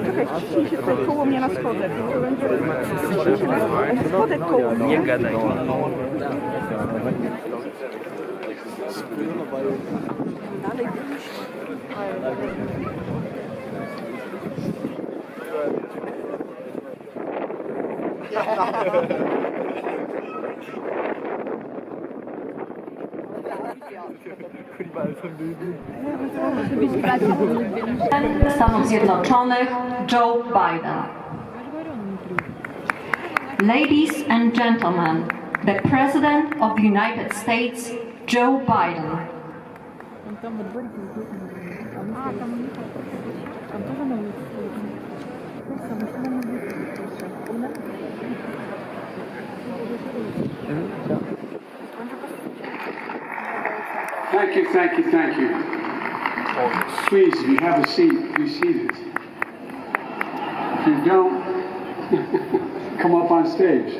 Czekaj, ciśnij się tutaj koło mnie na spodek. Ciśnij się na spodek koło mnie. Nie gadaj. Dalej. Stanów Zjednoczonych Joe Biden. Ladies and gentlemen, the President of the United States, Joe Biden. Thank you, thank you, thank you. Please, if you have a seat, be seated. If you don't, come up on stage.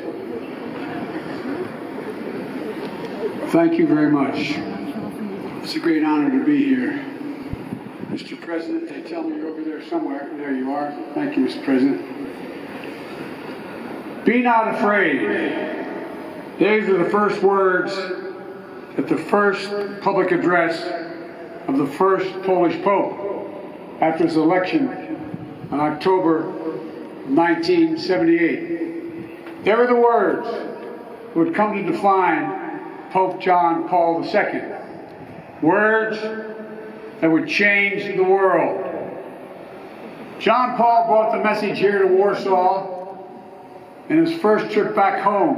Thank you very much. It's a great honor to be here. Mr. President, they tell me you're over there somewhere. There you are. Thank you, Mr. President. Be not afraid. These are the first words at the first public address of the first Polish Pope after his election in October 1978. They were the words that would come to define Pope John Paul II. Words that would change the world. John Paul brought the message here to Warsaw in his first trip back home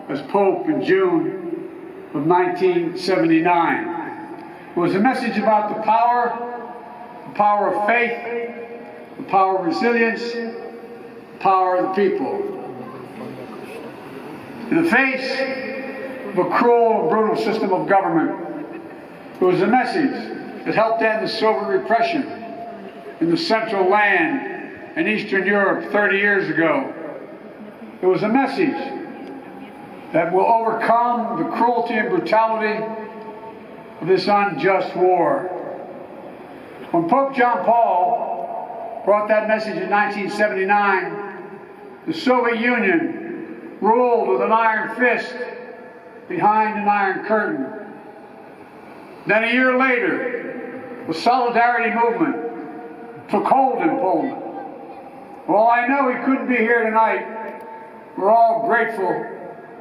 as Pope in June of 1979. It was a message about the power of faith, the power of resilience, the power of the people. In the face of a cruel and brutal system of government, it was a message that helped end the Soviet repression in the Central Land and Eastern Europe 30 years ago. It was a message that will overcome the cruelty and brutality of this unjust war. When Pope John Paul brought that message in 1979, the Soviet Union ruled with an iron fist behind an iron curtain. Then a year later, the Solidarity movement took hold in Poland. Well, I know he couldn't be here tonight. We're all grateful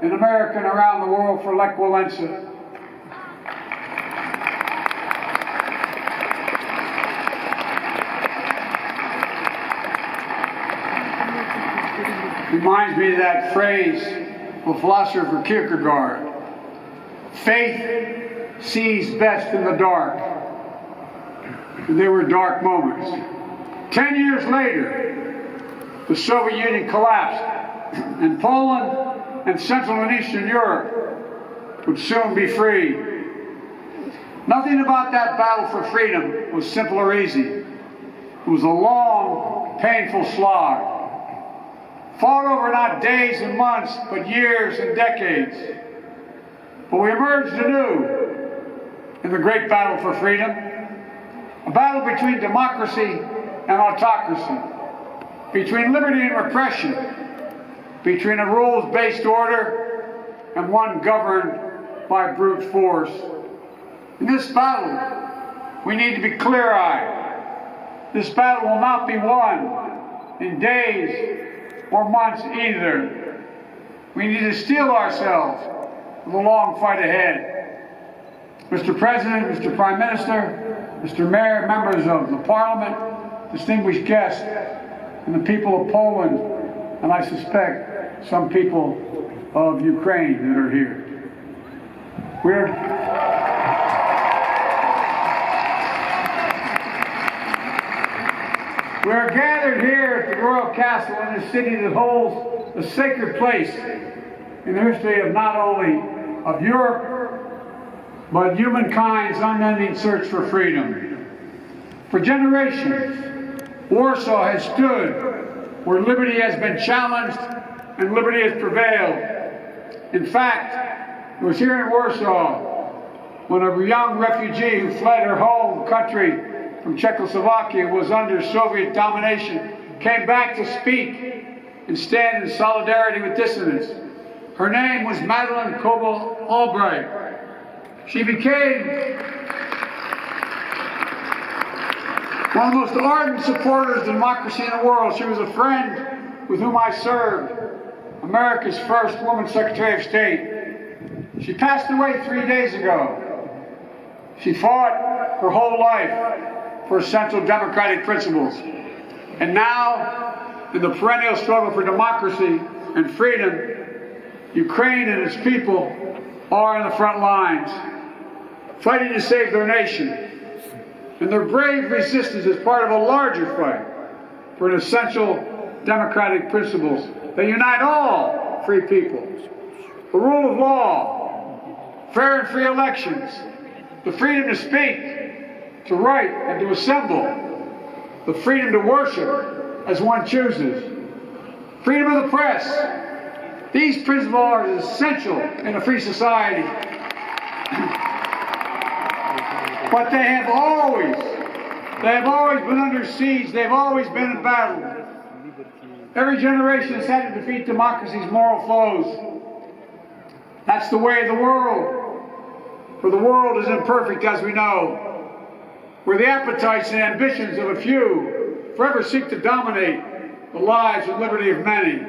in America and around the world for Lech Walesa. Reminds me of that phrase of philosopher Kierkegaard. Faith sees best in the dark. And there were dark moments. 10 years later, the Soviet Union collapsed, and Poland and Central and Eastern Europe would soon be free. Nothing about that battle for freedom was simple or easy. It was a long, painful slog, fought over not days and months, but years and decades. But we emerged anew in the great battle for freedom, a battle between democracy and autocracy, between liberty and repression, between a rules-based order and one governed by brute force. In this battle, we need to be clear-eyed. This battle will not be won in days or months either. We need to steel ourselves for the long fight ahead. Mr. President, Mr. Prime Minister, Mr. Mayor, members of the Parliament, distinguished guests, and the people of Poland, and I suspect some people of Ukraine that are here. We're gathered here at the Royal Castle in a city that holds a sacred place in the history of not only of Europe, but humankind's unending search for freedom. For generations, Warsaw has stood where liberty has been challenged and liberty has prevailed. In fact, it was here in Warsaw when a young refugee who fled her home country from Czechoslovakia was under Soviet domination came back to speak and stand in solidarity with dissidents. Her name was Madeleine Coble Albright. She became one of the most ardent supporters of democracy in the world. She was a friend with whom I served, America's first woman Secretary of State. She passed away 3 days ago. She fought her whole life for essential democratic principles. And now, in the perennial struggle for democracy and freedom, Ukraine and its people are in the front lines, fighting to save their nation. And their brave resistance is part of a larger fight for an essential democratic principles that unite all free people. The rule of law, fair and free elections, the freedom to speak, to write, and to assemble, the freedom to worship as one chooses, freedom of the press. These principles are essential in a free society. But they have always been under siege. They've always been in battle. Every generation has had to defeat democracy's moral foes. That's the way of the world. For the world is imperfect, as we know, where the appetites and ambitions of a few forever seek to dominate the lives and liberty of many.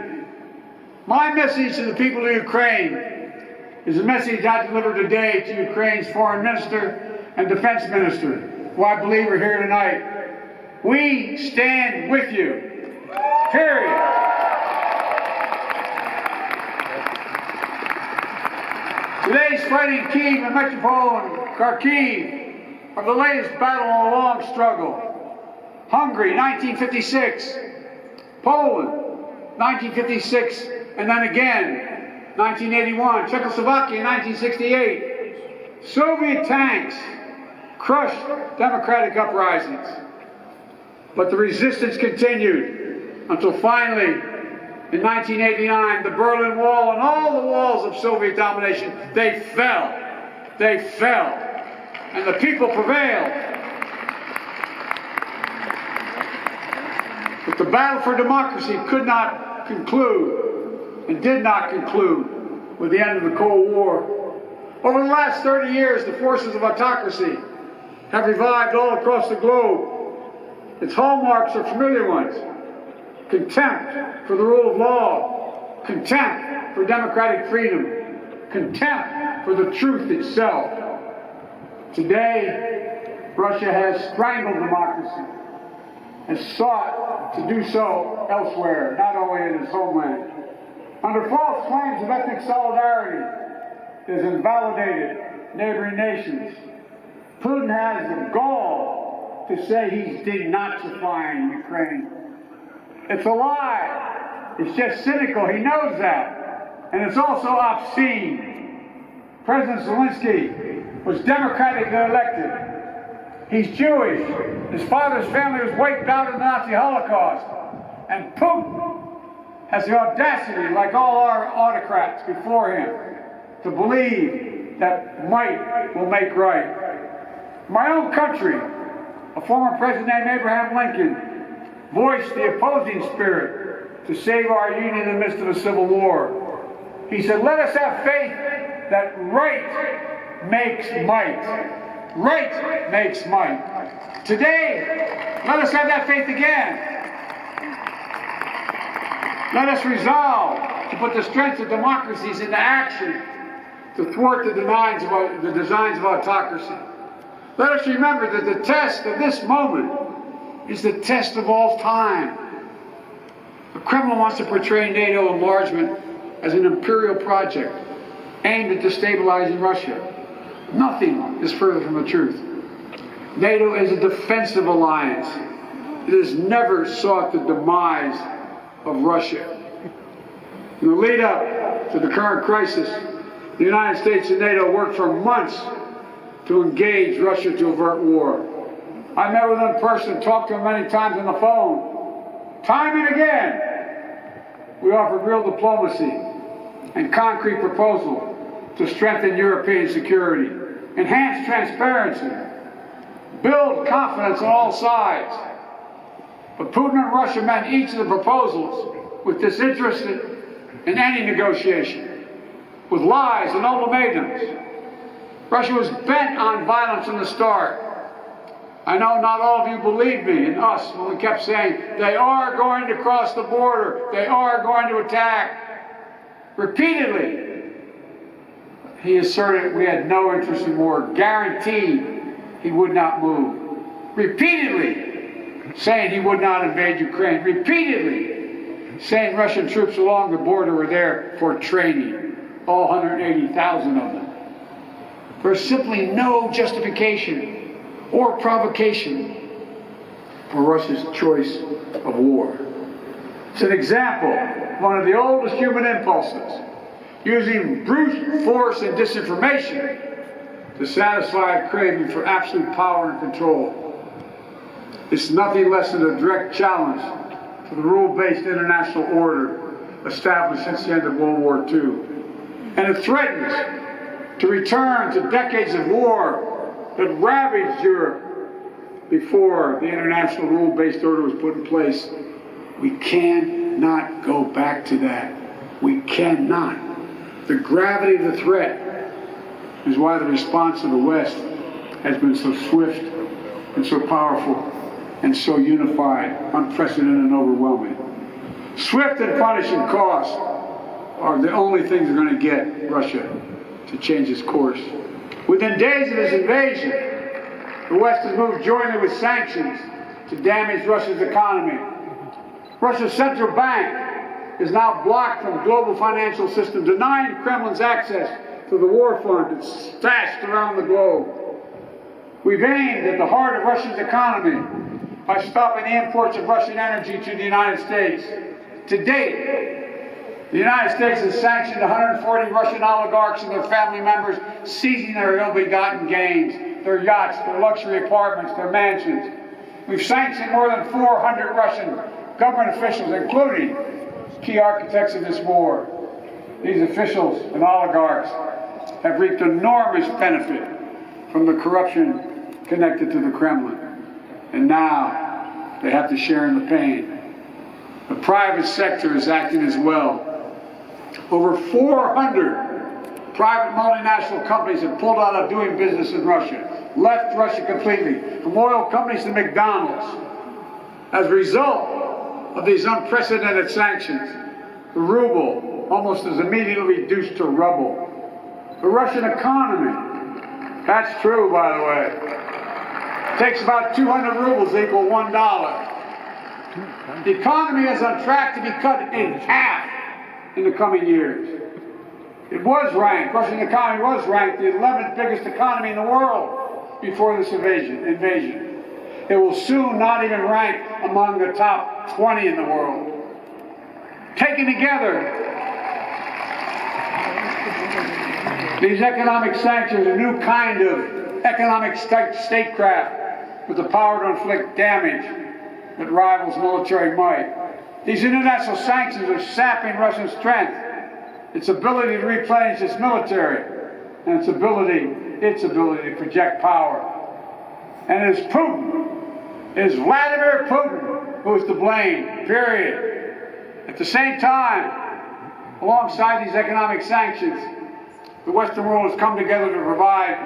My message to the people of Ukraine is a message I delivered today to Ukraine's foreign minister and defense minister, who I believe are here tonight. We stand with you. Period. Today's fighting Kyiv and Melitopol and Kharkiv are the latest battle in a long struggle. Hungary, 1956. Poland, 1956, and then again, 1981. Czechoslovakia, 1968. Soviet tanks crushed democratic uprisings. But the resistance continued until finally, in 1989, the Berlin Wall and all the walls of Soviet domination, they fell. They fell. And the people prevailed. But the battle for democracy could not conclude, and did not conclude, with the end of the Cold War. Over the last 30 years, the forces of autocracy have revived all across the globe. Its hallmarks are familiar ones: contempt for the rule of law, contempt for democratic freedom, contempt for the truth itself. Today, Russia has strangled democracy and sought to do so elsewhere, not only in its homeland. Under false claims of ethnic solidarity, it has invalidated neighboring nations. Putin has the gall to say he's denazifying Ukraine. It's a lie. It's just cynical. He knows that. And it's also obscene. President Zelensky was democratically elected. He's Jewish. His father's family was wiped out in the Nazi Holocaust. And Putin has the audacity, like all our autocrats before him, to believe that might will make right. My own country, a former president named Abraham Lincoln, voiced the opposing spirit to save our union in the midst of a civil war. He said, "Let us have faith that right makes might." Right makes might. Today, let us have that faith again. Let us resolve to put the strength of democracies into action to thwart the designs of autocracy. Let us remember that the test of this moment is the test of all time. The Kremlin wants to portray NATO enlargement as an imperial project aimed at destabilizing Russia. Nothing is further from the truth. NATO is a defensive alliance. It has never sought the demise of Russia. In the lead up to the current crisis, the United States and NATO worked for months to engage Russia to avert war. I met with him in person, talked to him many times on the phone. Time and again, we offered real diplomacy and concrete proposals to strengthen European security, enhance transparency, build confidence on all sides. But Putin and Russia met each of the proposals with disinterested in any negotiation, with lies and ultimatums. Russia was bent on violence from the start. I know not all of you believed me and us when we kept saying, they are going to cross the border, they are going to attack. Repeatedly, he asserted we had no interest in war, guaranteed he would not move. Repeatedly saying he would not invade Ukraine. Repeatedly saying Russian troops along the border were there for training, all 180,000 of them. There's simply no justification or provocation for Russia's choice of war. It's an example of one of the oldest human impulses, using brute force and disinformation to satisfy a craving for absolute power and control. It's nothing less than a direct challenge to the rule-based international order established since the end of World War II. And it threatens to return to decades of war that ravaged Europe before the international rule-based order was put in place. We cannot go back to that. We cannot. The gravity of the threat is why the response of the West has been so swift and so powerful and so unified, unprecedented and overwhelming. Swift and punishing costs are the only things that are going to get Russia to change its course. Within days of his invasion, the West has moved jointly with sanctions to damage Russia's economy. Russia's central bank is now blocked from the global financial system, denying Kremlin's access to the war fund that's stashed around the globe. We've aimed at the heart of Russia's economy by stopping the imports of Russian energy to the United States. To date, the United States has sanctioned 140 Russian oligarchs and their family members, seizing their ill-begotten gains, their yachts, their luxury apartments, their mansions. We've sanctioned more than 400 Russian government officials, including key architects of this war. These officials and oligarchs have reaped enormous benefit from the corruption connected to the Kremlin. And now they have to share in the pain. The private sector is acting as well. Over 400 private multinational companies have pulled out of doing business in Russia, left Russia completely, from oil companies to McDonald's. As a result of these unprecedented sanctions, the ruble almost is immediately reduced to rubble. The Russian economy, that's true, by the way, takes about 200 rubles to equal $1. The economy is on track to be cut in half in the coming years. It was ranked, Russian economy was ranked the 11th biggest economy in the world before this invasion. It will soon not even rank among the top 20 in the world. Taken together, these economic sanctions are a new kind of economic statecraft with the power to inflict damage that rivals military might. These international sanctions are sapping Russia's strength, its ability to replenish its military, and its ability to project power. And it is Putin, it is Vladimir Putin who is to blame, period. At the same time, alongside these economic sanctions, the Western world has come together to provide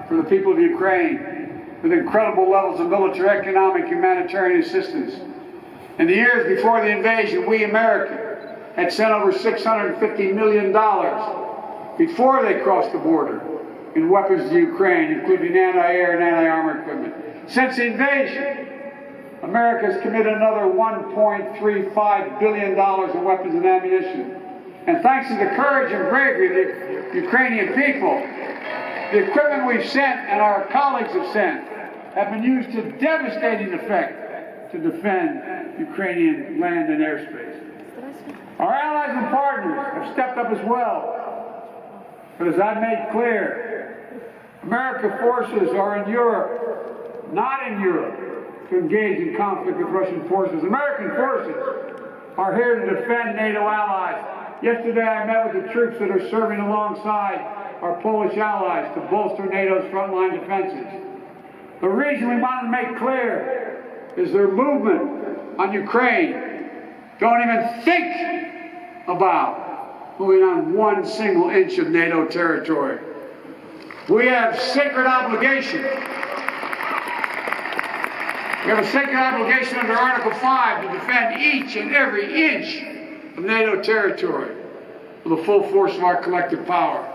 for the people of Ukraine with incredible levels of military, economic, humanitarian assistance. In the years before the invasion, we, America, had sent over $650 million before they crossed the border in weapons to Ukraine, including anti-air and anti-armor equipment. Since the invasion, America has committed another $1.35 billion in weapons and ammunition. And thanks to the courage and bravery of the Ukrainian people, the equipment we've sent and our colleagues have sent have been used to devastating effect to defend Ukrainian land and airspace. Our allies and partners have stepped up as well. But as I've made clear, American forces are in Europe, not in Europe, to engage in conflict with Russian forces. American forces are here to defend NATO allies. Yesterday I met with the troops that are serving alongside our Polish allies to bolster NATO's frontline defenses. The reason we want to make clear is their movement on Ukraine don't even think about moving on one single inch of NATO territory. We have sacred obligation. We have a sacred obligation under Article 5 to defend each and every inch of NATO territory with the full force of our collective power.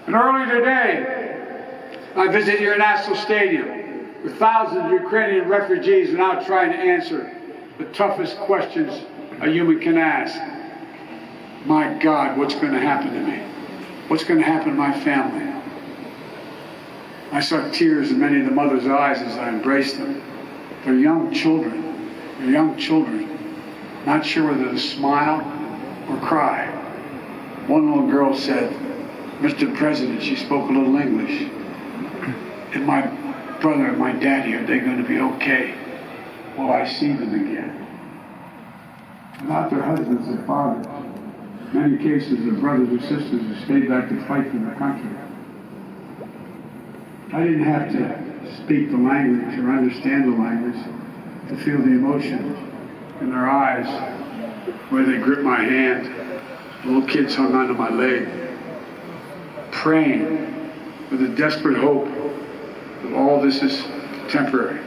And earlier today, I visited your national stadium with thousands of Ukrainian refugees now trying to answer the toughest questions a human can ask. My God, what's going to happen to me? What's going to happen to my family? I saw tears in many of the mothers' eyes as I embraced them. They're young children. They're young children, not sure whether to smile or cry. One little girl said, "Mr. President," she spoke a little English, "and my brother and my daddy, are they going to be okay? Will I see them again?" Not their husbands and fathers. In many cases, their brothers or sisters who stayed back to fight for their country. I didn't have to speak the language or understand the language to feel the emotion in their eyes, where they gripped my hand. Little kids hung onto my leg, praying with a desperate hope that all this is temporary.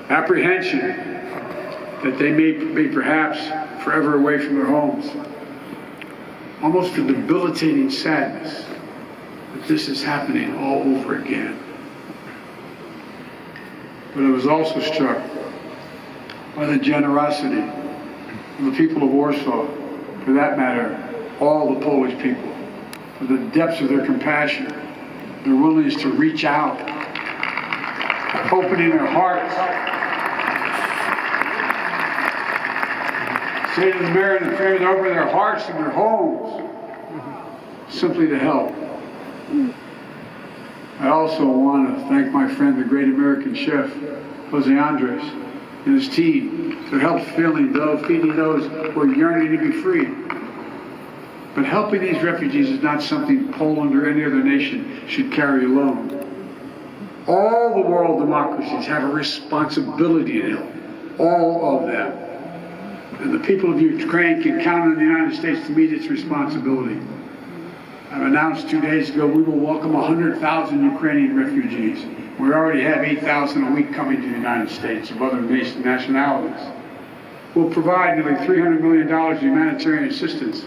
Apprehension that they may be perhaps forever away from their homes. Almost a debilitating sadness that this is happening all over again. But I was also struck by the generosity of the people of Warsaw, for that matter, all the Polish people, for the depths of their compassion, their willingness to reach out, opening their hearts, say to the mayor and the premier to open their hearts and their homes, simply to help. I also want to thank my friend, the great American chef, Jose Andres, and his team for help feeding those who are yearning to be free. But helping these refugees is not something Poland or any other nation should carry alone. All the world democracies have a responsibility to help, all of them. And the people of Ukraine can count on the United States to meet its responsibility. I've announced 2 days ago we will welcome 100,000 Ukrainian refugees. We already have 8,000 a week coming to the United States of other nationalities. We'll provide nearly $300 million in humanitarian assistance,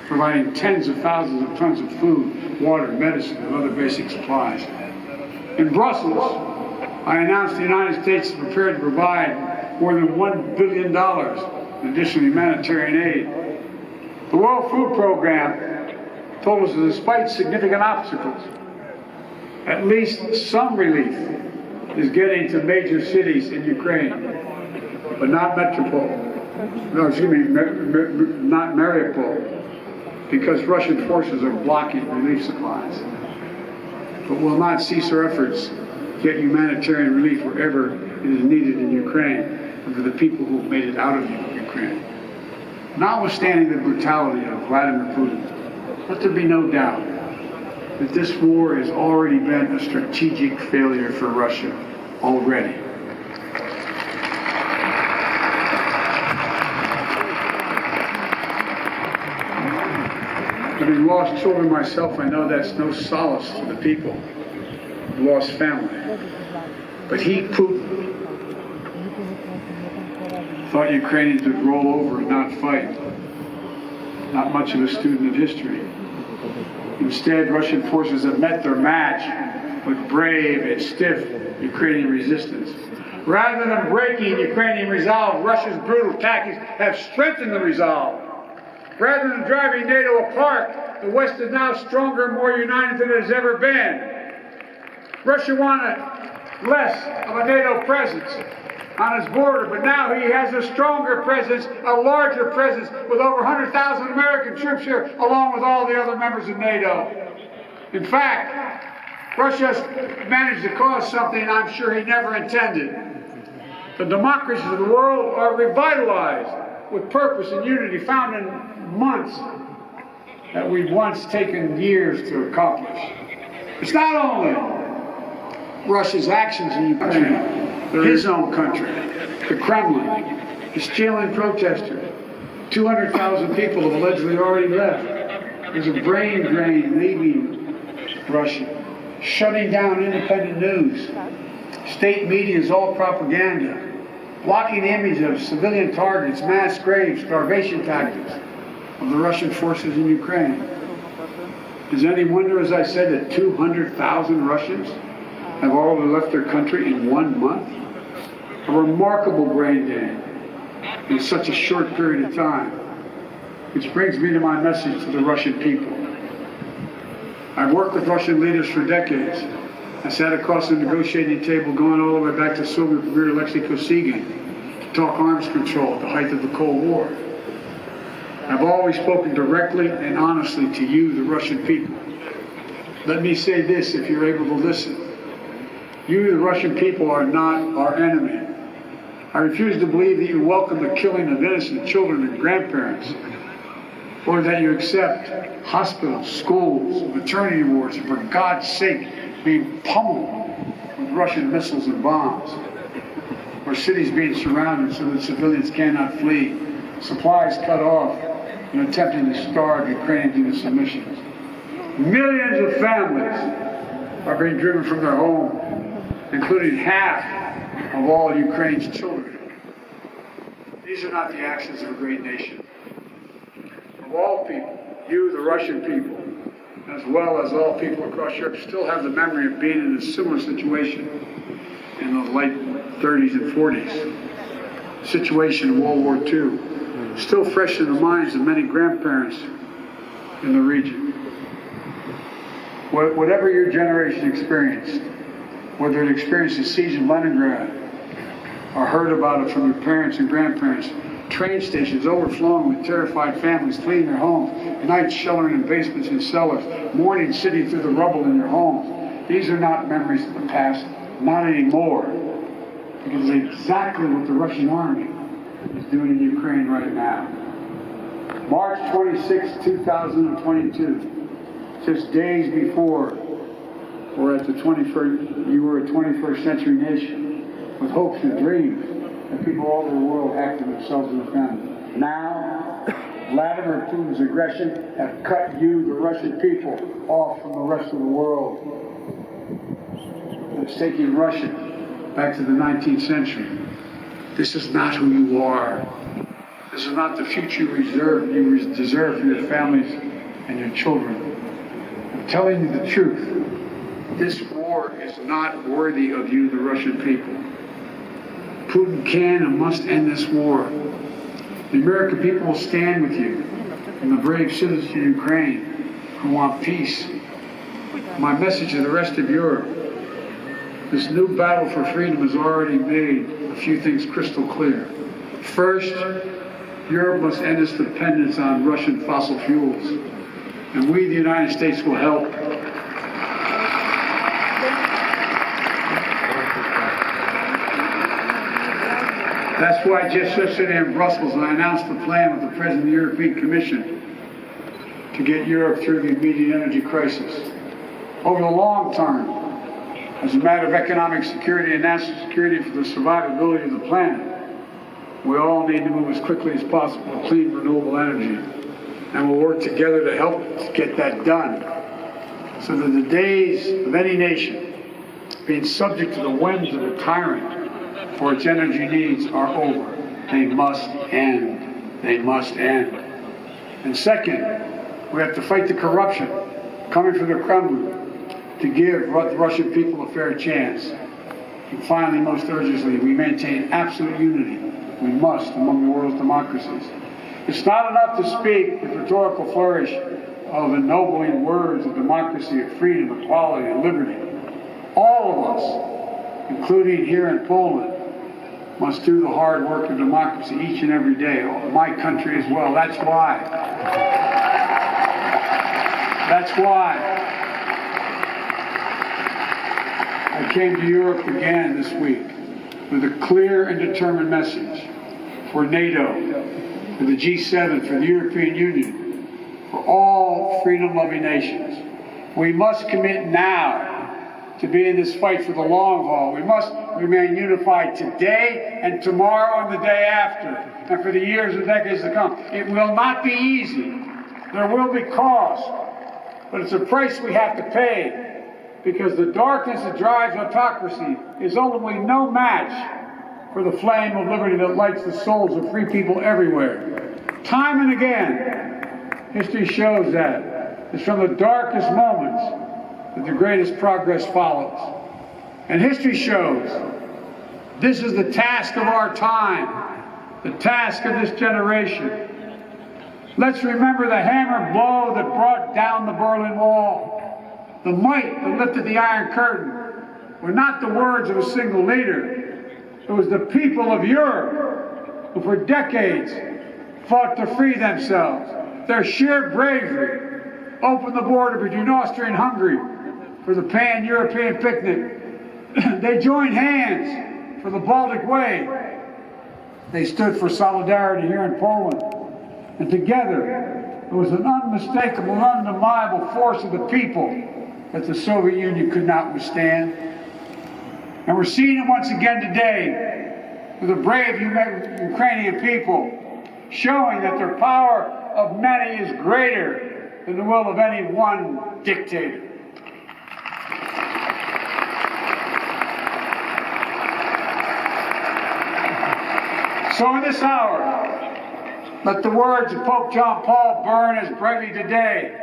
providing tens of thousands of tons of food, water, medicine, and other basic supplies. In Brussels, I announced the United States is prepared to provide more than $1 billion in additional humanitarian aid. The World Food Program told us that despite significant obstacles, at least some relief is getting to major cities in Ukraine, but not not Mariupol, because Russian forces are blocking relief supplies. But we'll not cease our efforts to get humanitarian relief wherever it is needed in Ukraine and for the people who have made it out of Ukraine. Notwithstanding the brutality of Vladimir Putin, let there be no doubt that this war has already been a strategic failure for Russia already. Having lost children myself, I know that's no solace to the people who lost family. But he, Putin, thought Ukrainians would roll over and not fight. Not much of a student of history. Instead, Russian forces have met their match with brave and stiff Ukrainian resistance. Rather than breaking Ukrainian resolve, Russia's brutal tactics have strengthened the resolve. Rather than driving NATO apart, the West is now stronger and more united than it has ever been. Russia wanted less of a NATO presence on his border, but now he has a stronger presence, a larger presence, with over 100,000 American troops here, along with all the other members of NATO. In fact, Russia has managed to cause something I'm sure he never intended. The democracies of the world are revitalized with purpose and unity found in months that we've once taken years to accomplish. It's not only Russia's actions in Ukraine, his own country, the Kremlin, is stealing protesters. 200,000 people have allegedly already left. There's a brain drain leaving Russia, shutting down independent news. State media is all propaganda, blocking the image of civilian targets, mass graves, starvation tactics of the Russian forces in Ukraine. Is any wonder, as I said, that 200,000 Russians have already left their country in 1 month? A remarkable brain drain in such a short period of time. Which brings me to my message to the Russian people. I've worked with Russian leaders for decades. I sat across the negotiating table going all the way back to Soviet Premier Alexei Kosygin to talk arms control at the height of the Cold War. I've always spoken directly and honestly to you, the Russian people. Let me say this, if you're able to listen. You, the Russian people, are not our enemy. I refuse to believe that you welcome the killing of innocent children and grandparents, or that you accept hospitals, schools, maternity wards, and for God's sake, being pummeled with Russian missiles and bombs, or cities being surrounded so that civilians cannot flee, supplies cut off, and attempting to starve Ukrainians into submissions. Millions of families are being driven from their homes, including half of all Ukraine's children. These are not the actions of a great nation. Of all people, you, the Russian people, as well as all people across Europe, still have the memory of being in a similar situation in the late 30s and 40s. Situation in World War II, still fresh in the minds of many grandparents in the region. Whatever your generation experienced, whether it experienced the siege of Leningrad or heard about it from your parents and grandparents, train stations overflowing with terrified families fleeing their homes, nights sheltering in basements and cellars, mornings sitting through the rubble in your homes. These are not memories of the past, not anymore. Because it's exactly what the Russian army is doing in Ukraine right now. March 26, 2022, just days before you were a 21st century nation with hopes and dreams that people all over the world acted themselves in the family. Now, Vladimir Putin's aggression has cut you, the Russian people, off from the rest of the world. It's taking Russia back to the 19th century. This is not who you are. This is not the future you deserve for your families and your children. I'm telling you the truth. This war is not worthy of you, the Russian people. Putin can and must end this war. The American people will stand with you and the brave citizens of Ukraine who want peace. My message to the rest of Europe, this new battle for freedom has already made a few things crystal clear. First, Europe must end its dependence on Russian fossil fuels, and we, the United States, will help. That's why just yesterday in Brussels, I announced the plan with the President of the European Commission to get Europe through the immediate energy crisis. Over the long term, as a matter of economic security and national security for the survivability of the planet, we all need to move as quickly as possible to clean, renewable energy. And we'll work together to help get that done, so that the days of any nation being subject to the whims of a tyrant for its energy needs are over. They must end. They must end. And second, we have to fight the corruption coming from the Kremlin to give the Russian people a fair chance. And finally, most urgently, we maintain absolute unity. We must among the world's democracies. It's not enough to speak with rhetorical flourish of ennobling words of democracy, of freedom, equality, and liberty. All of us, including here in Poland, must do the hard work of democracy each and every day. My country as well. That's why I came to Europe again this week with a clear and determined message for NATO, for the G7, for the European Union, for all freedom-loving nations. We must commit now to be in this fight for the long haul. We must remain unified today and tomorrow and the day after, and for the years and decades to come. It will not be easy. There will be cost, but it's a price we have to pay, because the darkness that drives autocracy is ultimately no match for the flame of liberty that lights the souls of free people everywhere. Time and again, history shows that it's from the darkest moments that the greatest progress follows. And history shows this is the task of our time, the task of this generation. Let's remember the hammer blow that brought down the Berlin Wall. The might that lifted the Iron Curtain were not the words of a single leader. It was the people of Europe who for decades fought to free themselves. Their sheer bravery opened the border between Austria and Hungary for the pan-European picnic. They joined hands for the Baltic Way. They stood for solidarity here in Poland. And together, it was an unmistakable, undeniable force of the people that the Soviet Union could not withstand. And we're seeing it once again today with the brave Ukrainian people showing that their power of many is greater than the will of any one dictator. So in this hour, let the words of Pope John Paul burn as brightly today.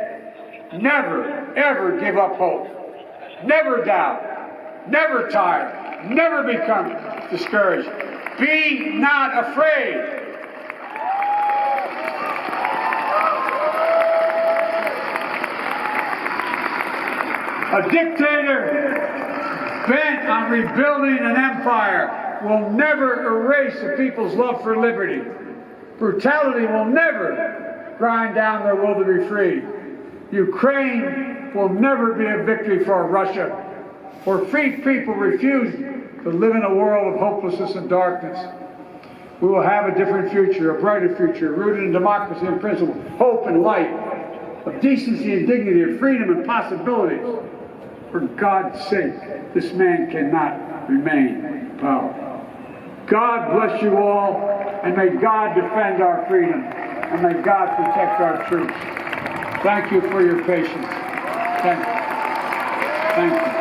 Never, ever give up hope. Never doubt. Never tire. Never become discouraged. Be not afraid. A dictator bent on rebuilding an empire will never erase a people's love for liberty. Brutality will never grind down their will to be free. Ukraine will never be a victory for Russia, where free people refuse to live in a world of hopelessness and darkness. We will have a different future, a brighter future, rooted in democracy and principle, hope and light, of decency and dignity, of freedom and possibilities. For God's sake, this man cannot remain in power. God bless you all, and may God defend our freedom, and may God protect our troops. Thank you for your patience. Thank you. Thank you.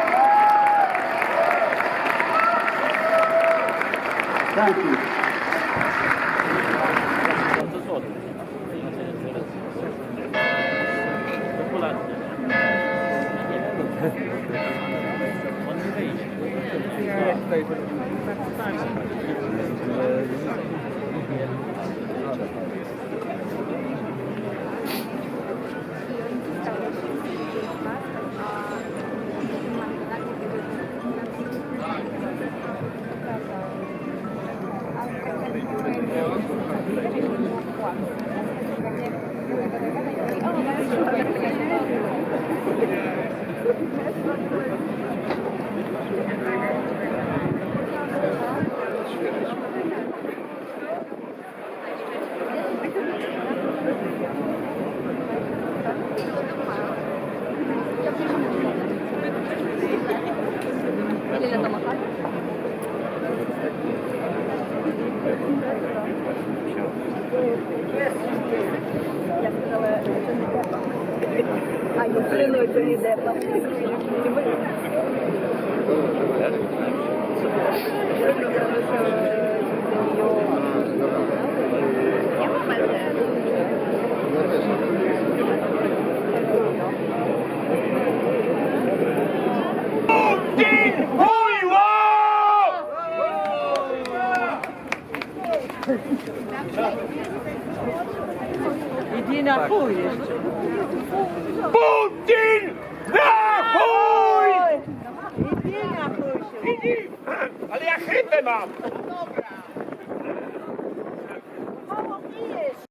Thank you. Idzie na chuj jeszcze. Putin na chuj! Idzie na chuj się. Idź! Ale ja chrypę mam! Dobra. Mało pijesz.